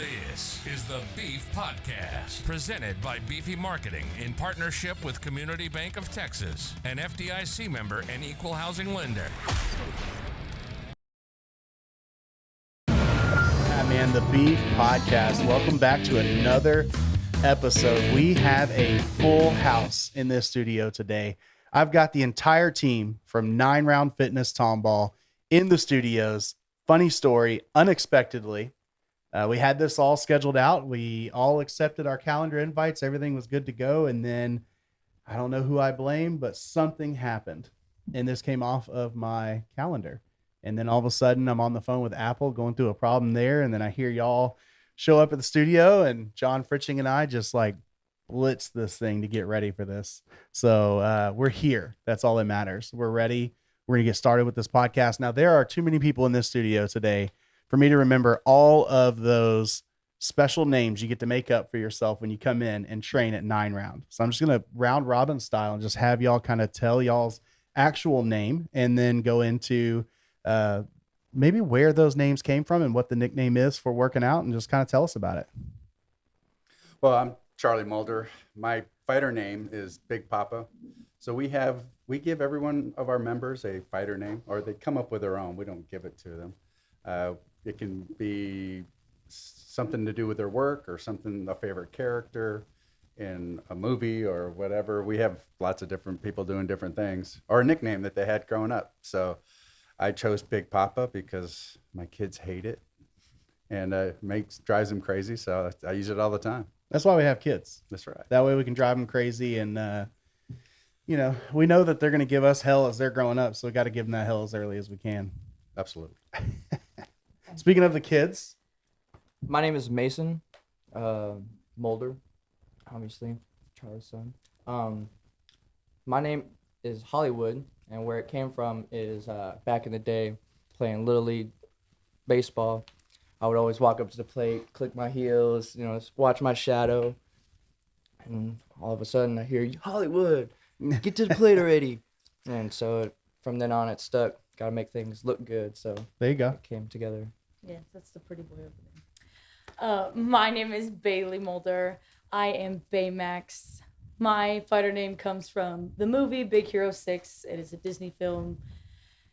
This is the Beef Podcast, presented by Beefy Marketing in partnership with Community Bank of Texas, an FDIC member and equal housing lender. Yeah, man, the Beef Podcast. Welcome back to another episode. We have a full house in this studio today. I've got the entire team from 9Round Tomball in the studios. Funny story, unexpectedly. We had this all scheduled out. We all accepted our calendar invites. Everything was good to go. And then I don't know who I blame, but something happened. And this came off of my calendar. And then all of a sudden I'm on the phone with Apple going through a problem there. And then I hear y'all show up at the studio and John Fritching and I just like blitz this thing to get ready for this. So we're here. That's all that matters. We're ready. We're going to get started with this podcast. Now, there are too many people in this studio today for me to remember all of those special names you get to make up for yourself when you come in and train at 9Round. So I'm just going to round robin style and just have y'all kind of tell y'all's actual name and then go into maybe where those names came from and what the nickname is for working out and just kind of tell us about it. Well, I'm Charlie Mulder. My fighter name is Big Papa. So we give every one of our members a fighter name, or they come up with their own. We don't give it to them. It can be something to do with their work or something, a favorite character in a movie or whatever. We have lots of different people doing different things, or a nickname that they had growing up. So I chose Big Papa because my kids hate it and drives them crazy. So I use it all the time. That's why we have kids. That's right. That way we can drive them crazy. And, we know that they're going to give us hell as they're growing up. So we got to give them that hell as early as we can. Absolutely. Speaking of the kids, my name is Mason Mulder, obviously Charlie's son. My name is Hollywood, and where it came from is back in the day playing Little League baseball. I would always walk up to the plate, click my heels, watch my shadow, and all of a sudden I hear, Hollywood, get to the plate already. And so from then on it stuck. Got to make things look good. So there you go. It came together. Yes, that's the pretty boy over there. My name is Bailey Mulder. I am Baymax. My fighter name comes from the movie Big Hero 6. It is a Disney film,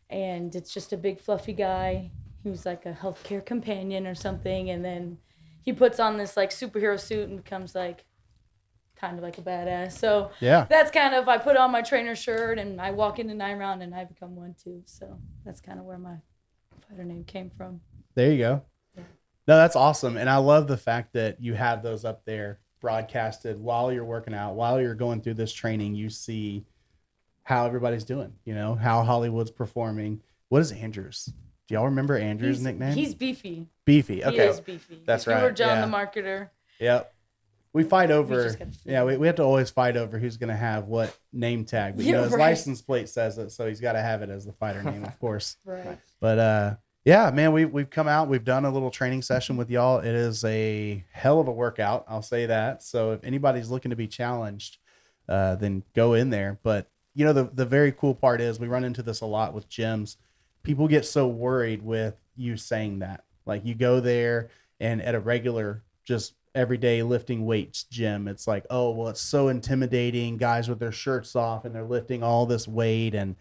and it's just a big fluffy guy. He was like a healthcare companion or something, and then he puts on this like superhero suit and becomes like kind of like a badass. So yeah, that's kind of, I put on my trainer shirt and I walk into 9Round and I become one too. So that's kind of where my fighter name came from. There you go. Yeah. No, that's awesome. And I love the fact that you have those up there broadcasted while you're working out, while you're going through this training. You see how everybody's doing, how Hollywood's performing. What is Andrew's? Do y'all remember Andrew's nickname? He's Beefy. Beefy. Okay. He is Beefy. That's right. right. You were John the marketer. Yep. We fight over, we have to always fight over who's going to have what name tag. But, his license plate says it, so he's got to have it as the fighter name, of course. Right. But, yeah, man, we've come out. We've done a little training session with y'all. It is a hell of a workout, I'll say that. So if anybody's looking to be challenged, then go in there. But, the very cool part is we run into this a lot with gyms. People get so worried with you saying that. Like, you go there and at a regular, just everyday lifting weights gym, it's like, oh, well, it's so intimidating, guys with their shirts off and they're lifting all this weight. And,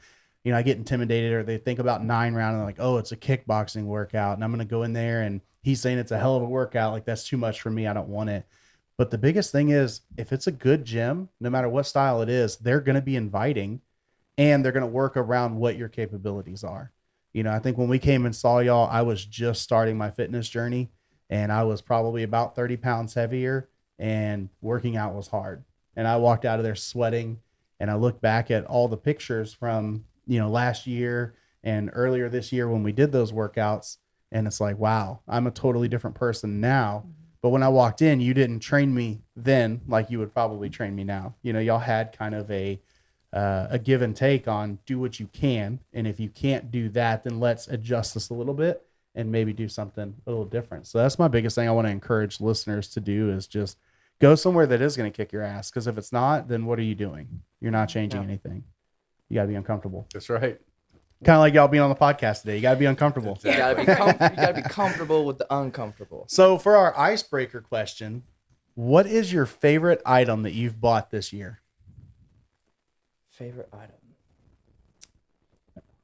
I get intimidated, or they think about 9Round and they're like, oh, it's a kickboxing workout. And I'm going to go in there and he's saying it's a hell of a workout. Like, that's too much for me. I don't want it. But the biggest thing is, if it's a good gym, no matter what style it is, they're going to be inviting and they're going to work around what your capabilities are. I think when we came and saw y'all, I was just starting my fitness journey. And I was probably about 30 pounds heavier, and working out was hard. And I walked out of there sweating, and I looked back at all the pictures from, last year and earlier this year when we did those workouts. And it's like, wow, I'm a totally different person now. Mm-hmm. But when I walked in, you didn't train me then like you would probably train me now. Y'all had kind of a give and take on do what you can. And if you can't do that, then let's adjust this a little bit and maybe do something a little different. So that's my biggest thing I want to encourage listeners to do, is just go somewhere that is going to kick your ass. Because if it's not, then what are you doing? You're not changing anything. You got to be uncomfortable. That's right. Kind of like y'all being on the podcast today. You got to be uncomfortable. You gotta be comfortable with the uncomfortable. So for our icebreaker question, what is your favorite item that you've bought this year? Favorite item.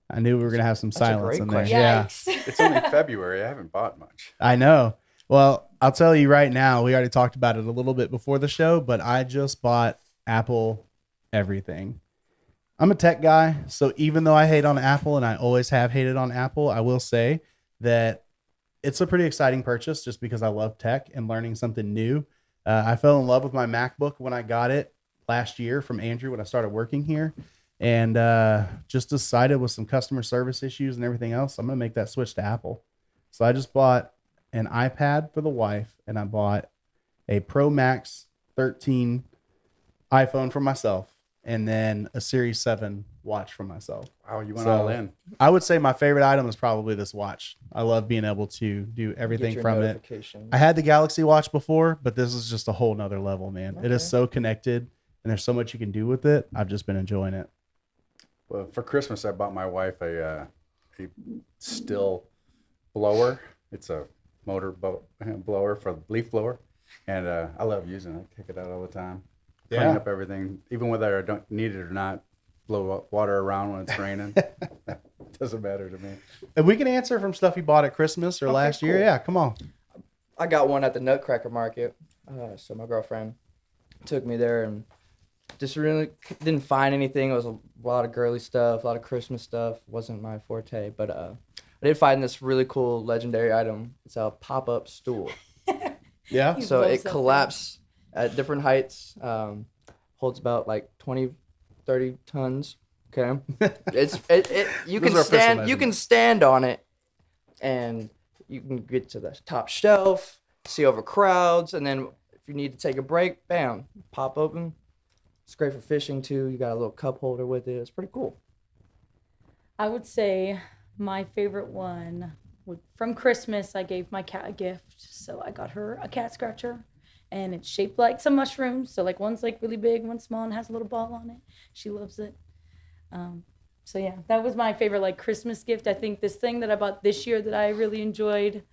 I knew we were going to have some That's a silence great in there. question. Yeah, Yikes. It's only February. I haven't bought much. I know. Well, I'll tell you right now, we already talked about it a little bit before the show, but I just bought Apple everything. I'm a tech guy, so even though I hate on Apple and I always have hated on Apple, I will say that it's a pretty exciting purchase just because I love tech and learning something new. I fell in love with my MacBook when I got it last year from Andrew when I started working here, and just decided with some customer service issues and everything else, I'm going to make that switch to Apple. So I just bought an iPad for the wife, and I bought a Pro Max 13 iPhone for myself, and then a Series 7 watch for myself. Wow, you went So, all in. I would say my favorite item is probably this watch. I love being able to do Get everything your from it. notifications. I had the Galaxy Watch before, but this is just a whole nother level, man. It is Okay. so connected, and there's so much you can do with it. I've just been enjoying it. Well, for Christmas, I bought my wife a still blower. It's a motor blower for leaf blower, and I love using it. I take it out all the time. Clean Yeah. up everything, even whether I don't need it or not. Blow water around when it's raining. Doesn't matter to me. And we can answer from stuff you bought at Christmas or last year. cool. Yeah, come on. I got one at the Nutcracker Market. So my girlfriend took me there and just really didn't find anything. It was a lot of girly stuff, a lot of Christmas stuff. Wasn't my forte, but I did find this really cool legendary item. It's a pop-up stool. Yeah. He So loves it that collapses at different heights. Holds about like 20, 30 tons. Okay. You Those can are official stand measurements. on it, and you can get to the top shelf, see over crowds, and then if you need to take a break, bam, pop open. It's great for fishing too. You got a little cup holder with it. It's pretty cool. I would say my favorite one from Christmas, I gave my cat a gift. So I got her a cat scratcher, and it's shaped like some mushrooms. So like one's like really big, one's small, and has a little ball on it. She loves it. So yeah, that was my favorite like Christmas gift. I think this thing that I bought this year that I really enjoyed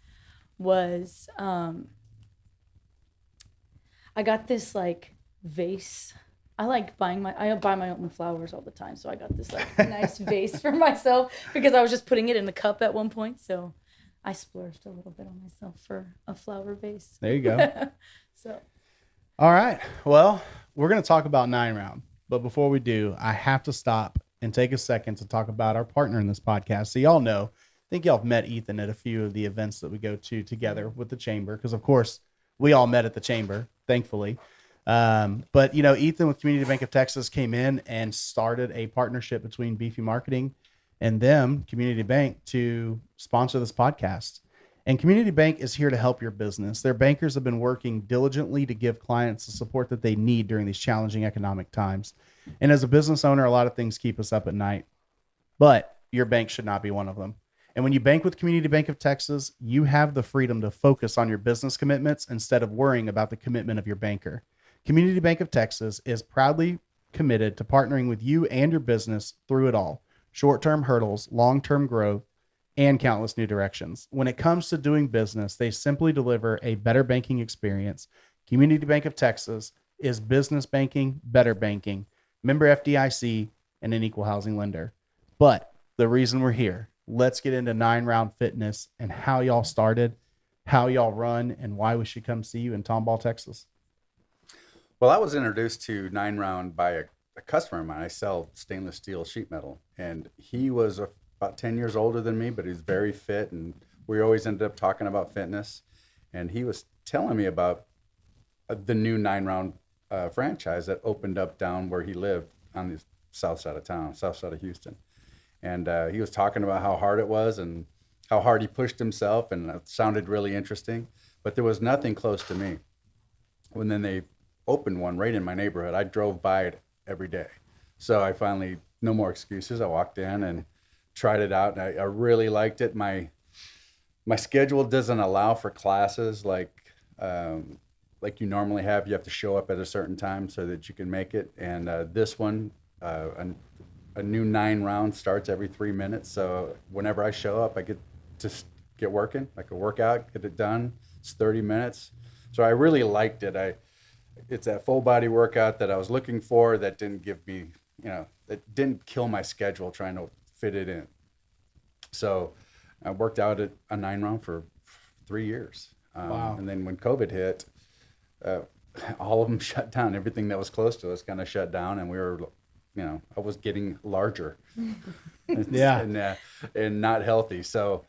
was I got this like vase. I buy my own flowers all the time, so I got this like nice vase for myself because I was just putting it in the cup at one point. So I splurged a little bit on myself for a flower vase. There you go. So All right. Well, we're going to talk about 9Round. But before we do, I have to stop and take a second to talk about our partner in this podcast. So y'all know, I think y'all have met Ethan at a few of the events that we go to together with the Chamber. Because, of course, we all met at the Chamber, thankfully. But, you know, Ethan with Community Bank of Texas came in and started a partnership between Beefy Marketing and them, Community Bank, to sponsor this podcast. And Community Bank is here to help your business. Their bankers have been working diligently to give clients the support that they need during these challenging economic times. And as a business owner, a lot of things keep us up at night, but your bank should not be one of them. And when you bank with Community Bank of Texas, you have the freedom to focus on your business commitments instead of worrying about the commitment of your banker. Community Bank of Texas is proudly committed to partnering with you and your business through it all. Short-term hurdles, long-term growth, and countless new directions. When it comes to doing business, they simply deliver a better banking experience. Community Bank of Texas is business banking, better banking, member FDIC, and an equal housing lender. But the reason we're here, let's get into 9Round Fitness and how y'all started, how y'all run, and why we should come see you in Tomball, Texas. Well, I was introduced to 9Round by a customer of mine. I sell stainless steel sheet metal, and he was about 10 years older than me, but he's very fit, and we always ended up talking about fitness. And he was telling me about the new 9Round franchise that opened up down where he lived on the south side of town, south side of Houston. And he was talking about how hard it was and how hard he pushed himself, and it sounded really interesting. But there was nothing close to me. When then they opened one right in my neighborhood, I drove by it every day. So I finally, no more excuses. I walked in and tried it out, and I really liked it. My schedule doesn't allow for classes like you normally have. You have to show up at a certain time so that you can make it. And this one, a new 9 round starts every 3 minutes. So whenever I show up, I get to get working. I can work out, get it done. It's 30 minutes. So I really liked it. It's that full body workout that I was looking for that didn't give me, that didn't kill my schedule trying to fit it in. So I worked out at a 9 round for 3 years. Wow. And then when COVID hit, all of them shut down. Everything that was close to us kind of shut down, and we were, I was getting larger, Yeah. and not healthy. So,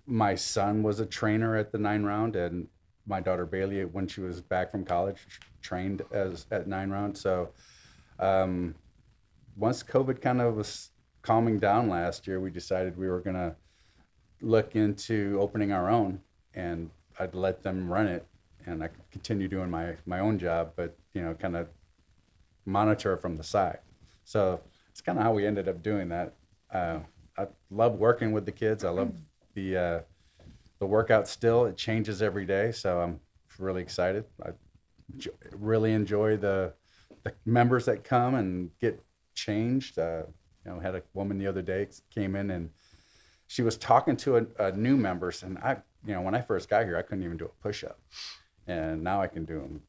my son was a trainer at the 9 round, and my daughter Bailey, when she was back from college, trained at 9 round. So, once COVID kind of was calming down last year, we decided we were gonna look into opening our own, and I'd let them run it, and I could continue doing my own job, but kind of monitor from the side. So it's kind of how we ended up doing that. I love working with the kids. I love the workout still. It changes every day, so I'm really excited. I really enjoy the members that come and get changed. Had a woman the other day came in, and she was talking to a new members, and when I first got here, I couldn't even do a push-up, and now I can do them.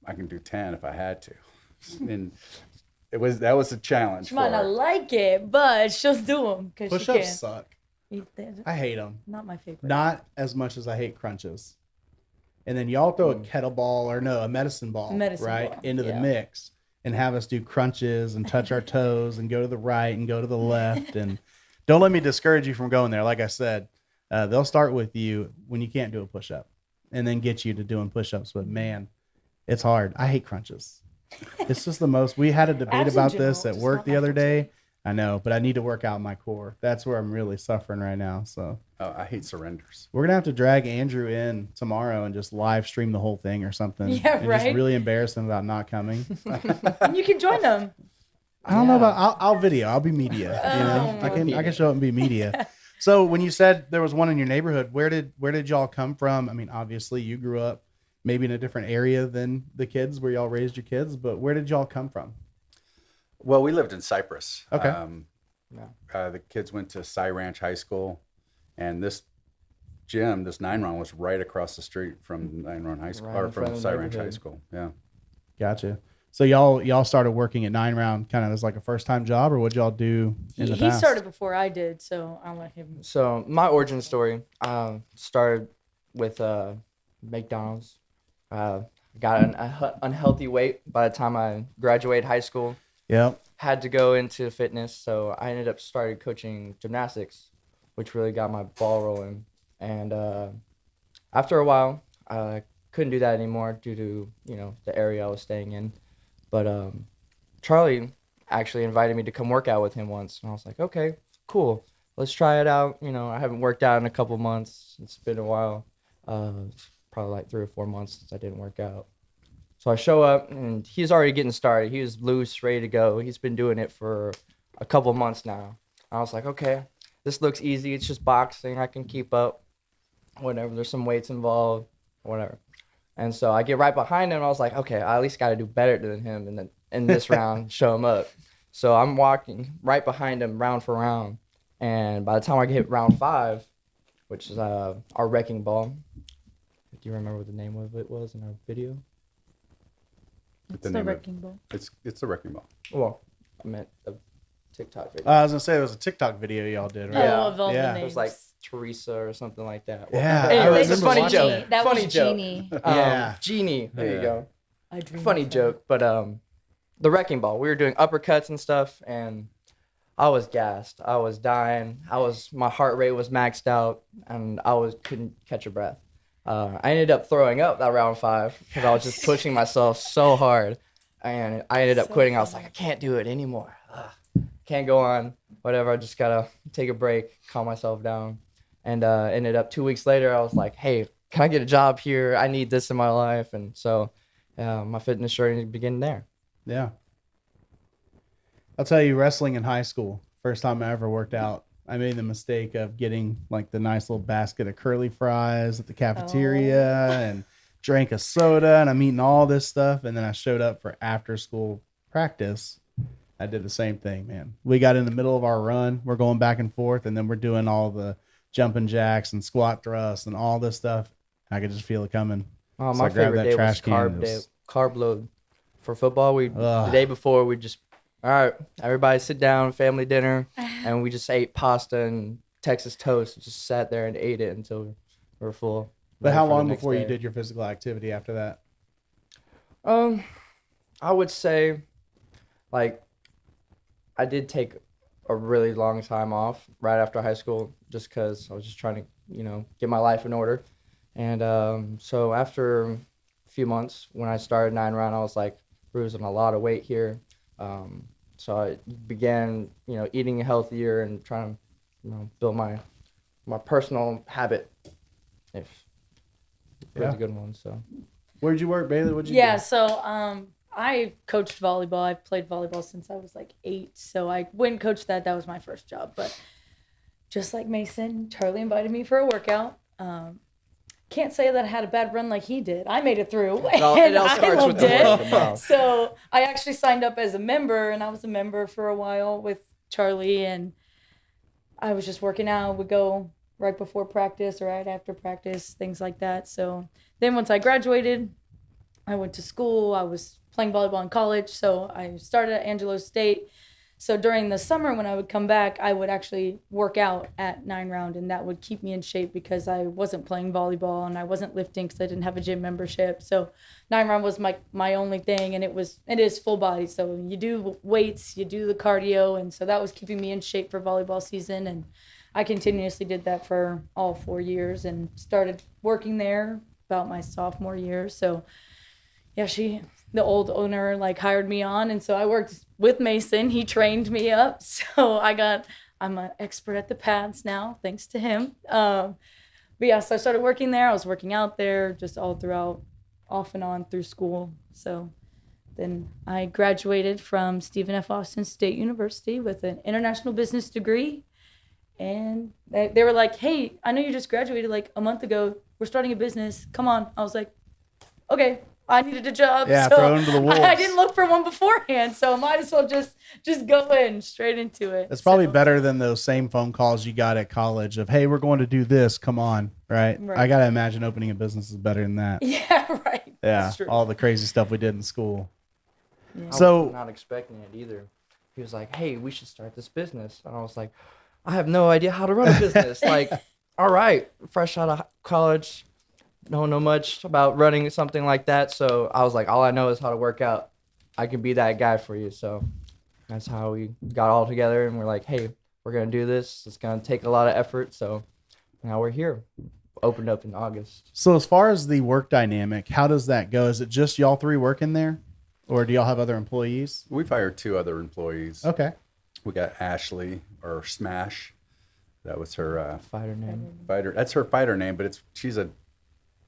I can do 10 if I had to, and that was a challenge. She might not like it, but she'll do them because she can. Push-ups suck. I hate them. Not my favorite. Not as much as I hate crunches. And then y'all throw a kettlebell a medicine ball, into the mix and have us do crunches and touch our toes and go to the right and go to the left. And don't let me discourage you from going there. Like I said, they'll start with you when you can't do a push-up and then get you to doing push-ups. But man, it's hard. I hate crunches. It's just the most. We had a debate about this at work the other day. I know, but I need to work out my core. That's where I'm really suffering right now. So I hate surrenders. we're gonna have to drag Andrew in tomorrow and just live stream the whole thing or something. Yeah, and right. just really embarrass him about not coming. You can join them. I don't know about. I'll video. I'll be media. I can show up and be media. So when you said there was one in your neighborhood, where did y'all come from? I mean, obviously you grew up maybe in a different area than the kids where y'all raised your kids, but where did y'all come from? Well, we lived in Cypress. Okay. The kids went to Cy Ranch High School, and this gym, this 9 round, was right across the street from 9 round High School, or from Cy Ranch High School. Yeah. Gotcha. So y'all started working at 9 round kind of as like a first time job, or what'd y'all do in the past? He started before I did, so I'll let him. So my origin story started with McDonald's. Got an unhealthy weight by the time I graduated high school. Yep. Had to go into fitness, so I ended up started coaching gymnastics, which really got my ball rolling. And after a while, I couldn't do that anymore due to the area I was staying in. But Charlie actually invited me to come work out with him once, and I was like, okay, cool, let's try it out. I haven't worked out in a couple months. It's been a while. It's probably like 3 or 4 months since I didn't work out. So I show up, and he's already getting started. He was loose, ready to go. He's been doing it for a couple months now. I was like, okay, this looks easy. It's just boxing. I can keep up. Whatever. There's some weights involved. Whatever. And so I get right behind him. And I was like, okay, I at least got to do better than him in this round, show him up. So I'm walking right behind him round for round. And by the time I hit round 5, which is our wrecking ball. Do you remember what the name of it was in our video? It's the wrecking ball. It's the wrecking ball. Well, I meant the TikTok video. I was gonna say it was a TikTok video y'all did, right? Yeah. Of all the Yeah. names. It was like Teresa or something like that. Yeah. Anyway, I it's a remember funny watching joke. it. That Funny was joke. Jeannie. Yeah. Genie. There you go. I dream Funny of joke. But the wrecking ball, we were doing uppercuts and stuff, and I was gassed. I was dying. My heart rate was maxed out, and couldn't catch a breath. I ended up throwing up that round 5 because I was just pushing myself so hard, and I ended up quitting. I was like, I can't do it anymore. Can't go on. Whatever. I just gotta take a break, calm myself down, and ended up 2 weeks later. I was like, hey, can I get a job here? I need this in my life, and so my fitness journey began there. Yeah. I'll tell you, wrestling in high school, first time I ever worked out, I made the mistake of getting like the nice little basket of curly fries at the cafeteria and drank a soda, and I'm eating all this stuff. And then I showed up for after school practice I did the same thing, man. We got in the middle of our run. We're going back and forth, and then we're doing all the jumping jacks and squat thrusts and all this stuff. I could just feel it coming. Oh, So my I grabbed favorite that day trash was can, carb it day, was- carb load. For football, the Ugh. day before, we just, all right, everybody sit down, family dinner, and we just ate pasta and Texas toast. Just sat there and ate it until we were full. But ready how for the long next before you day. did your physical activity after that? I would say, like, I did take a really long time off right after high school just because I was just trying to, get my life in order. And so after a few months, when I started 9Round, I was like losing a lot of weight here. So I began, eating healthier and trying to, build my personal habit. If it was Yeah. a good one, so. Where'd you work, Bailey? What'd you Yeah, do? so I coached volleyball. I played volleyball since I was like 8. So I went and coached that. That was my first job. But just like Mason, Charlie invited me for a workout. Can't say that I had a bad run like he did. I made it through. It all And starts I with loved the word of it. mouth. So I actually signed up as a member, and I was a member for a while with Charlie. And I was just working out. Would go right before practice or right after practice, things like that. So then once I graduated, I went to school. I was playing volleyball in college, so I started at Angelo State. So during the summer when I would come back, I would actually work out at 9Round, and that would keep me in shape because I wasn't playing volleyball and I wasn't lifting because I didn't have a gym membership. So 9Round was my only thing, and it is full body. So you do weights, you do the cardio, and so that was keeping me in shape for volleyball season. And I continuously did that for all 4 years and started working there about my sophomore year. So yeah, the old owner hired me on, and so I worked with Mason. He trained me up, so I'm an expert at the pads now, thanks to him. But yeah, so I started working there. I was working out there just all throughout, off and on through school. So then I graduated from Stephen F. Austin State University with an international business degree, and they were like, "Hey, I know you just graduated like a month ago. We're starting a business. Come on." I was like, "Okay." I needed a job, Yeah, so throw him to the wolves. I didn't look for one beforehand, so I might as well just go in straight into it. It's probably So, better than those same phone calls you got at college of, hey, we're going to do this. Come on. Right. Right. I got to imagine opening a business is better than that. Yeah, right. Yeah. That's true. All the crazy stuff we did in school. Yeah. I So- was not expecting it either. He was like, "Hey, we should start this business," and I was like, "I have no idea how to run a business." All right, fresh out of college, don't know much about running something like that. So I was like, all I know is how to work out. I can be that guy for you. So that's how we got all together, and we're like, "Hey, we're gonna do this. It's gonna take a lot of effort." So now we're here. Opened up in August. So as far as the work dynamic, how does that go? Is it just y'all three working there? Or do y'all have other employees? We've hired 2 other employees. Okay. We got Ashley, or Smash. That was her Fighter name. fighter. That's her fighter name, but she's a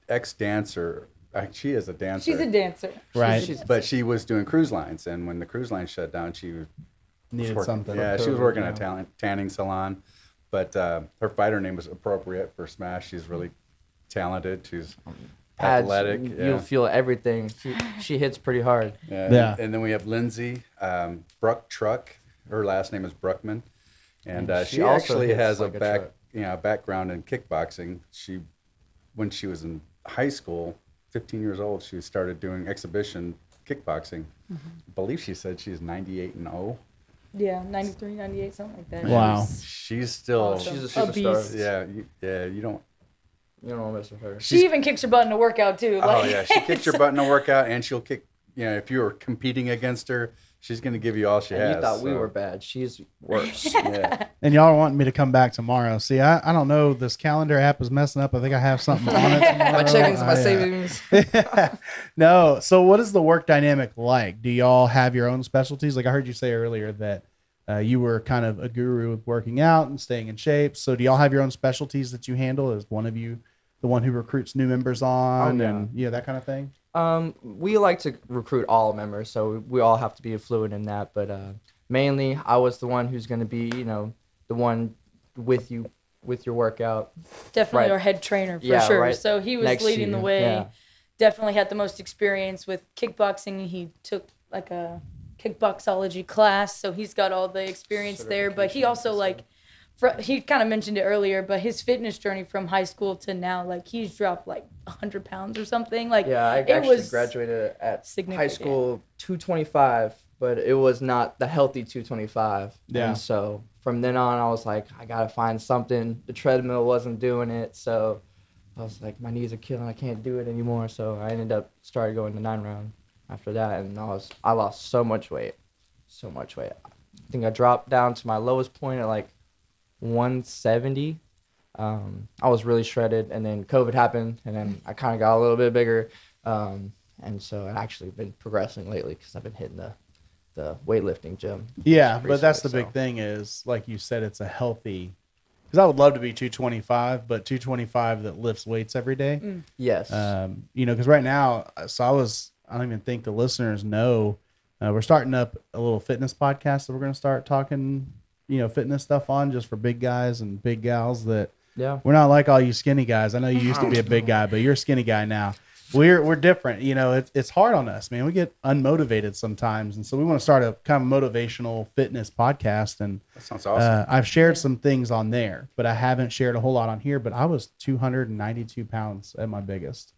ex-dancer. She is a dancer. She's a dancer. Right. But she was doing cruise lines, and when the cruise line shut down, she was Needed working, something. Yeah, she was COVID, working at yeah. a tanning salon, but her fighter name was appropriate for Smash. She's really talented. She's Pads, athletic. You'll feel everything. She hits pretty hard. Yeah. And then we have Lindsay Bruck Truck. Her last name is Bruckman, and And she she also actually hits has like a truck. background in kickboxing. When she was in high school, 15 years old, she started doing exhibition kickboxing. I believe she said she's 98-0. Yeah, 93, 98, something like that. Wow. She's still, Awesome. She's a A superstar. beast. you don't. You don't want to mess with her. She even kicks her butt in a workout too. Oh yeah, she kicks your butt in a workout, and she'll kick. If you were competing against her, she's going to give you all she And has. you thought we so, were bad. She's worse. Yeah. And y'all are wanting me to come back tomorrow. See, I don't know. This calendar app is messing up. I think I have something on it tomorrow. My checkings, my I, savings. No. So what is the work dynamic like? Do y'all have your own specialties? Like I heard you say earlier that you were kind of a guru with working out and staying in shape. So do y'all have your own specialties that you handle? Is one of you the one who recruits new members on yeah. and that kind of thing? We like to recruit all members, so we all have to be fluid in that. But mainly, I was the one who's going to be, the one with you with your workout. Definitely Right. our head trainer for Yeah, sure. right So he was next to leading the you. way. Yeah. Definitely had the most experience with kickboxing. He took like a kickboxology class, so he's got all the experience there. But he also like, he kind of mentioned it earlier, but his fitness journey from high school to now, like he's dropped like 100 pounds or something. Like Yeah, I it actually was graduated at high significant. school 225, but it was not the healthy 225. Yeah. And so from then on, I was like, I gotta find something. The treadmill wasn't doing it, so I was like, my knees are killing. I can't do it anymore. So I ended up started going to 9Round after that, and I lost so much weight. I think I dropped down to my lowest point at like 170. I was really shredded, and then COVID happened, and then I kind of got a little bit bigger. And so I've actually been progressing lately because I've been hitting the weightlifting gym. Yeah, but that's the recently, big thing is, like you said, it's a healthy. Because I would love to be 225, but 225 that lifts weights every day. Yes. Because right now, I don't even think the listeners know, we're starting up a little fitness podcast that we're going to start talking, fitness stuff on, just for big guys and big gals that Yeah. we're not like all you skinny guys. I know you used to be a big guy, but you're a skinny guy now. We're different. It's hard on us, man. We get unmotivated sometimes. And so we want to start a kind of motivational fitness podcast. And That sounds awesome. I've shared some things on there, but I haven't shared a whole lot on here. But I was 292 pounds at my biggest.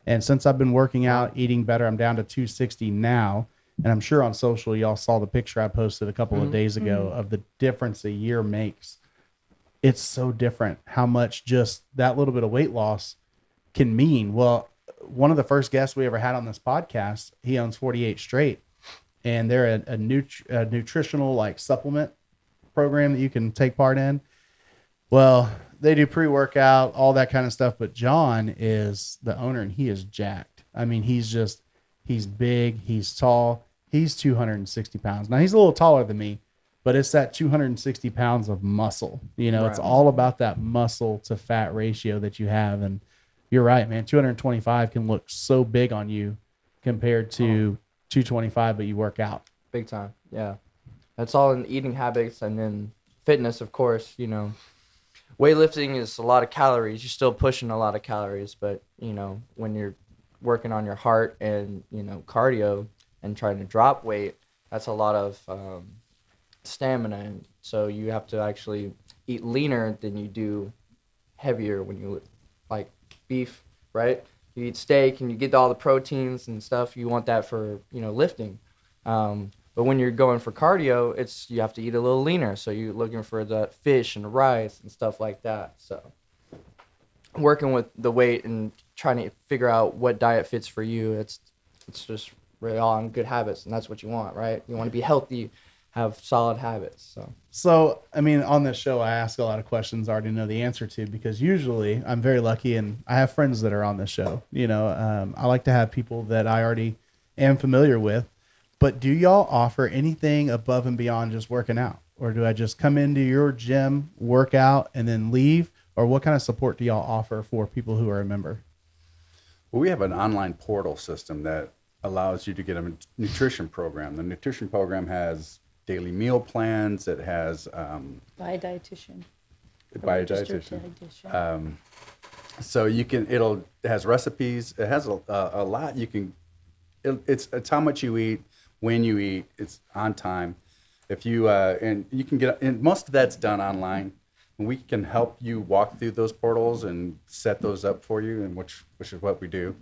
And since I've been working out, eating better, I'm down to 260 now. And I'm sure on social, y'all saw the picture I posted a couple of days ago of the difference a year makes. It's so different how much just that little bit of weight loss can mean. Well, one of the first guests we ever had on this podcast, he owns 48 Straight, and they're a nutritional like supplement program that you can take part in. Well, they do pre-workout, all that kind of stuff. But John is the owner, and he is jacked. I mean, he's big, he's tall, he's 260 pounds. Now he's a little taller than me, but it's that 260 pounds of muscle. It's all about that muscle to fat ratio that you have. And you're right, man. 225 can look so big on you compared to 225, but you work out. Big time. Yeah. That's all in eating habits, and then fitness, of course. Weightlifting is a lot of calories. You're still pushing a lot of calories, but when you're working on your heart and cardio and trying to drop weight, that's a lot of stamina. And so you have to actually eat leaner than you do heavier when you like beef, right? You eat steak and you get all the proteins and stuff. You want that for lifting. But when you're going for cardio, you have to eat a little leaner. So you're looking for the fish and rice and stuff like that. So working with the weight and trying to figure out what diet fits for you, it's just really all on good habits, and that's what you want, right? You want to be healthy, have solid habits. So, I mean, on this show, I ask a lot of questions I already know the answer to, because usually I'm very lucky and I have friends that are on this show. I like to have people that I already am familiar with. But do y'all offer anything above and beyond just working out? Or do I just come into your gym, work out, and then leave? Or what kind of support do y'all offer for people who are a member? Well, we have an online portal system that allows you to get a nutrition program. The nutrition program has daily meal plans. It has By a dietitian. by a dietitian. So it has recipes. It has a lot. It's how much you eat, when you eat. It's on time. If you and you can get, and most of that's done online. And we can help you walk through those portals and set those up for you, and which is what we do.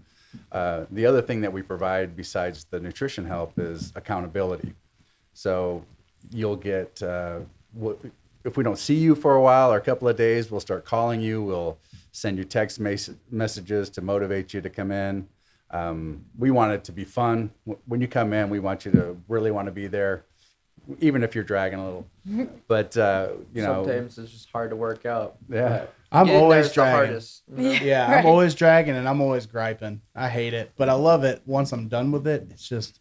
The other thing that we provide besides the nutrition help is accountability. So you'll get, if we don't see you for a while or a couple of days, we'll start calling you. We'll send you text messages to motivate you to come in. We want it to be fun. When you come in, we want you to really want to be there, even if you're dragging a little. But, Sometimes it's just hard to work out. Yeah. I'm always the dragging. hardest. Yeah, Right. I'm always dragging and I'm always griping. I hate it, but I love it once I'm done with it. It's just,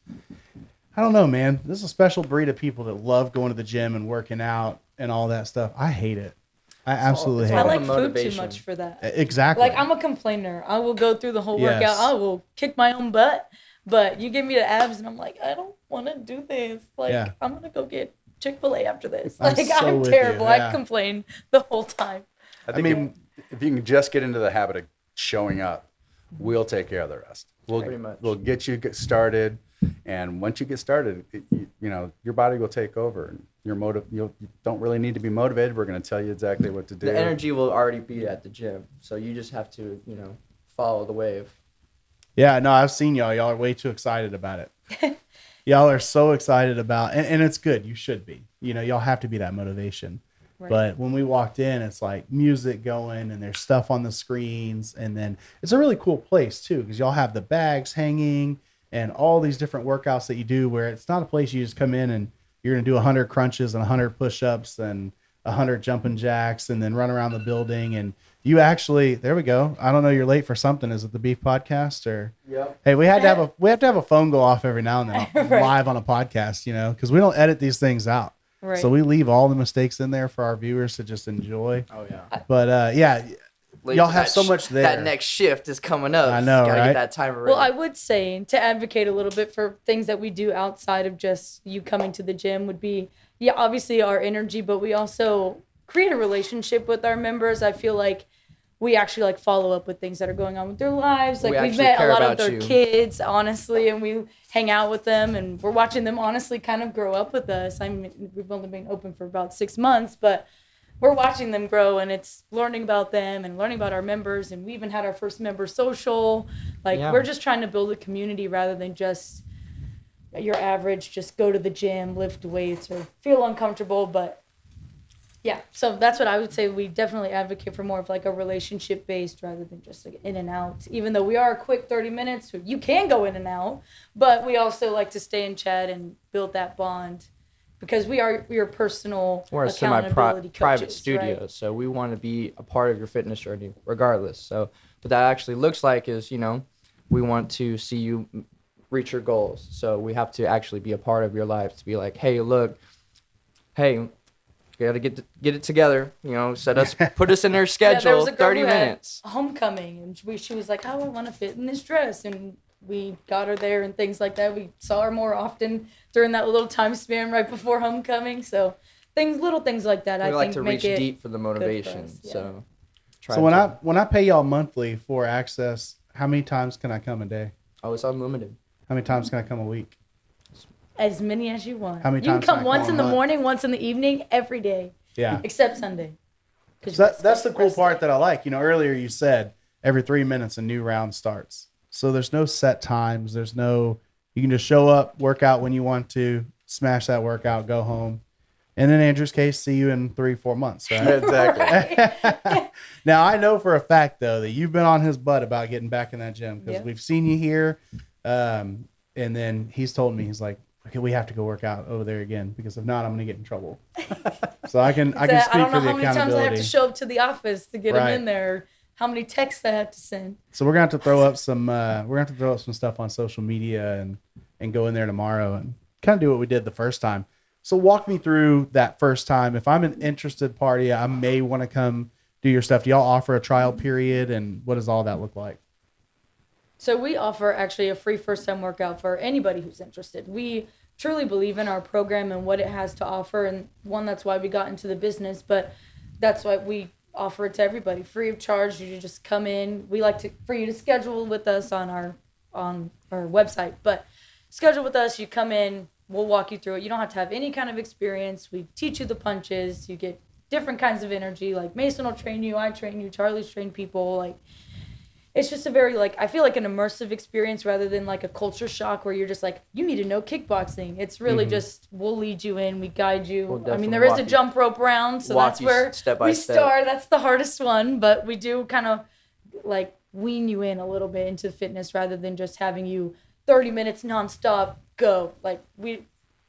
I don't know, man. This is a special breed of people that love going to the gym and working out and all that stuff. I hate it. I absolutely it's hate I all it. like food too motivation. much for that. Exactly. Like, I'm a complainer. I will go through the whole Yes. workout. I will kick my own butt. But you give me the abs, and I'm like, I don't want to do this. Like, Yeah. I'm going to go get Chick-fil-A after this. I'm Like, so I'm with you, terrible. yeah. I complain the whole time. I mean, if you can just get into the habit of showing up, we'll take care of the rest. Pretty much. We'll get you started. And once you get started, your body will take over. And you don't really need to be motivated. We're going to tell you exactly what to do. The energy will already be at the gym, so you just have to, follow the wave. Yeah, no, I've seen y'all. Y'all are way too excited about it. Y'all are so excited about, and it's good. You should be. Y'all have to be that motivation. Right. But when we walked in, it's like music going and there's stuff on the screens. And then it's a really cool place too, because y'all have the bags hanging and all these different workouts that you do, where it's not a place you just come in and you're going to do 100 crunches and 100 push-ups and 100 jumping jacks and then run around the building. And you actually, there we go. I don't know, you're late for something. Is it the Beef Podcast or? Yep. Hey, we have to have a phone go off every now and then Right. live on a podcast, because we don't edit these things out. Right. So we leave all the mistakes in there for our viewers to just enjoy. Oh, yeah. But y'all have so much there. That next shift is coming up. I know, Gotta right? get that timer ready. Well, I would say to advocate a little bit for things that we do outside of just you coming to the gym would be, obviously our energy, but we also create a relationship with our members. I feel like we actually follow up with things that are going on with their lives. We've met a lot of their kids, honestly, and we hang out with them, and we're watching them honestly kind of grow up with us. I mean, we've only been open for about 6 months, but we're watching them grow, and it's learning about them and learning about our members. And we even had our first member social. We're just trying to build a community rather than just your average, just go to the gym, lift weights, or feel uncomfortable. But yeah, so that's what I would say. We definitely advocate for more of a relationship based rather than just in and out. Even though we are a quick 30 minutes, you can go in and out, but we also like to stay and chat and build that bond because we are your personal We're a accountability private coaches, studio, right? so we want to be a part of your fitness journey regardless. So what that actually looks like is, we want to see you reach your goals. So we have to actually be a part of your life to be like, hey, look, hey, we got to get it together, put us in their schedule, there was a girl 30 who had minutes. homecoming, and she was like, oh, I want to fit in this dress, and we got her there and things like that. We saw her more often during that little time span right before homecoming. So little things like that, I like think to make reach it deep for the motivation. us, yeah. So when I pay y'all monthly for access, how many times can I come a day? Oh, it's unlimited. How many times can I come a week? As many as you want. How many you times can can I come once call in a the month? morning, once in the evening, every day. Yeah. Except Sunday. So that's the cool part that I like. Earlier you said every 3 minutes a new round starts. So there's no set times. You can just show up, work out when you want to, smash that workout, go home. And in Andrew's case, see you in 3-4 months, right? Exactly. Now, I know for a fact, though, that you've been on his butt about getting back in that gym because we've seen you here. And then he's told me, he's like, okay, we have to go work out over there again because if not, I'm going to get in trouble. So I can speak for the accountability. I don't know how many times I have to show up to the office to get him Right. in there. How many texts I have to send. So we're going to have to throw up some stuff on social media and go in there tomorrow and kind of do what we did the first time. So walk me through that first time. If I'm an interested party, I may want to come do your stuff. Do y'all offer a trial period, and what does all that look like? So we offer actually a free first-time workout for anybody who's interested. We truly believe in our program and what it has to offer, and that's why we got into the business, but that's why we offer it to everybody free of charge. You just come in. We like for you to schedule with us on our website, but schedule with us. You come in. We'll walk you through it. You don't have to have any kind of experience. We teach you the punches. You get different kinds of energy. Like Mason will train you. I train you. Charlie's trained people. It's just a very I feel like an immersive experience rather than a culture shock where you're just you need to know kickboxing. It's really just, we'll lead you in. We guide you. I mean, there is a jump rope round. So that's where we start. That's the hardest one. But we do kind of wean you in a little bit into fitness rather than just having you 30 minutes nonstop go. We'll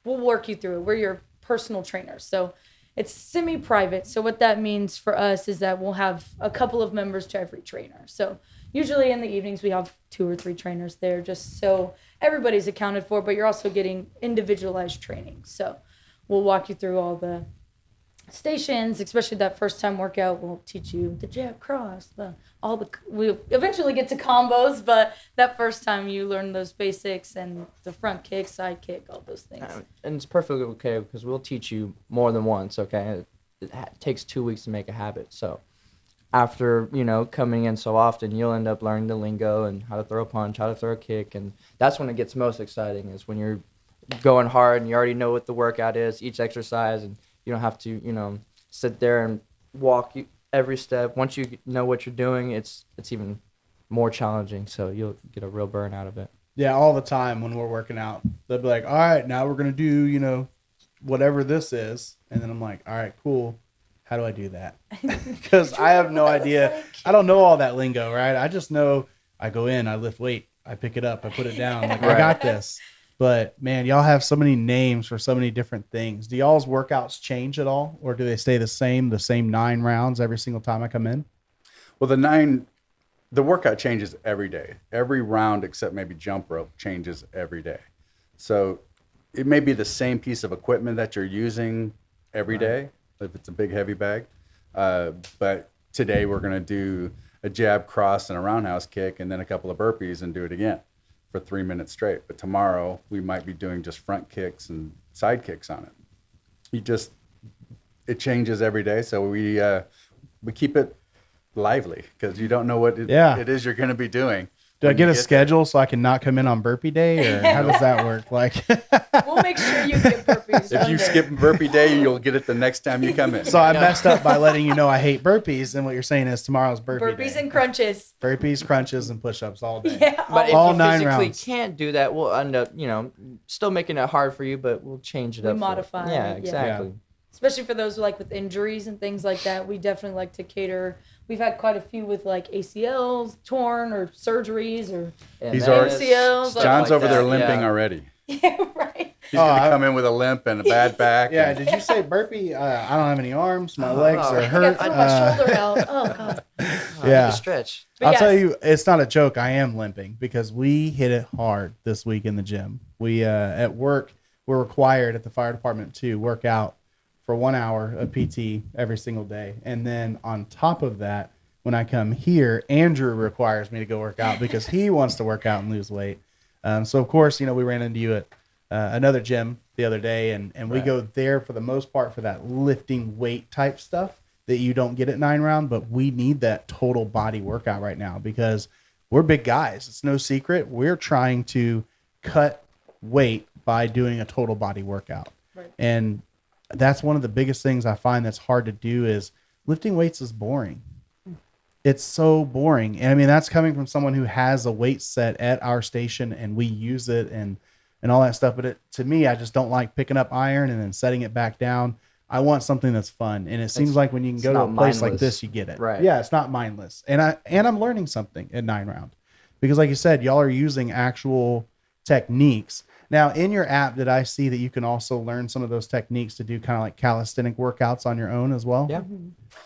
work you through it. We're your personal trainers. So it's semi-private. So what that means for us is that we'll have a couple of members to every trainer. So usually in the evenings we have 2 or 3 trainers there just so everybody's accounted for, but you're also getting individualized training. So we'll walk you through all the stations, especially that first time workout. We'll teach you the jab cross, we eventually get to combos, but that first time you learn those basics and the front kick, side kick, all those things. And it's perfectly okay because we'll teach you more than once, okay? It takes 2 weeks to make a habit. So after, coming in so often, you'll end up learning the lingo and how to throw a punch, how to throw a kick. And that's when it gets most exciting, is when you're going hard and you already know what the workout is, each exercise, and you don't have to, sit there and walk every step. Once you know what you're doing, it's even more challenging. So you'll get a real burn out of it. Yeah, all the time when we're working out, they'll be like, all right, now we're going to do, whatever this is. And then I'm like, all right, cool. How do I do that? Because I have no idea. I don't know all that lingo, right? I just know I go in, I lift weight, I pick it up, I put it down. Like, I got this. But, man, y'all have so many names for so many different things. Do y'all's workouts change at all? Or do they stay the same 9 rounds every single time I come in? Well, the workout changes every day. Every round except maybe jump rope changes every day. So it may be the same piece of equipment that you're using every day, if it's a big heavy bag. But today we're going to do a jab, cross, and a roundhouse kick, and then a couple of burpees and do it again for 3 minutes straight. But tomorrow we might be doing just front kicks and side kicks on it. It changes every day. So we keep it lively, because you don't know what it is you're going to be doing. Do I get a schedule so I can not come in on burpee day, or how does that work? Like, we'll make sure you get burpees. If you skip burpee day, you'll get it the next time you come in. So I messed up by letting you know I hate burpees, and what you're saying is tomorrow's burpee day. Burpees and crunches. Burpees, crunches, and push-ups all day. Yeah, But if all you 9 physically rounds. can't do that, we'll end up, still making it hard for you, but we'll change it up. Modify it, Yeah, yeah. exactly. Especially for those like with injuries and things like that, we definitely like to cater. We've had quite a few with like ACLs torn or surgeries or And He's then already- MCLs. stuff John's like over there that, limping yeah. already. Yeah, right. He's going to come in with a limp and a bad back. Yeah, and- did you say burpee? I don't have any arms. My legs are I hurt. got my shoulder out. Oh god. Yeah. Stretch. But I'll yes. tell you, it's not a joke. I am limping because we hit it hard this week in the gym. We at work, we're required at the fire department to work out for 1 hour of PT every single day. And then on top of that, when I come here, Andrew requires me to go work out because he wants to work out and lose weight. So, of course, we ran into you at another gym the other day, and we go there for the most part for that lifting weight type stuff that you don't get at 9 round, but we need that total body workout right now because we're big guys. It's no secret. We're trying to cut weight by doing a total body workout. Right. And that's one of the biggest things I find that's hard to do is lifting weights is boring. It's so boring. And I mean, that's coming from someone who has a weight set at our station and we use it and all that stuff. But to me, I just don't like picking up iron and then setting it back down. I want something that's fun. And it seems like when you can go to a place like this, you get it. Right. Yeah, it's not mindless. And I'm learning something at 9 round because like you said, y'all are using actual techniques. Now, in your app, did I see that you can also learn some of those techniques to do kind of like calisthenic workouts on your own as well? Yeah.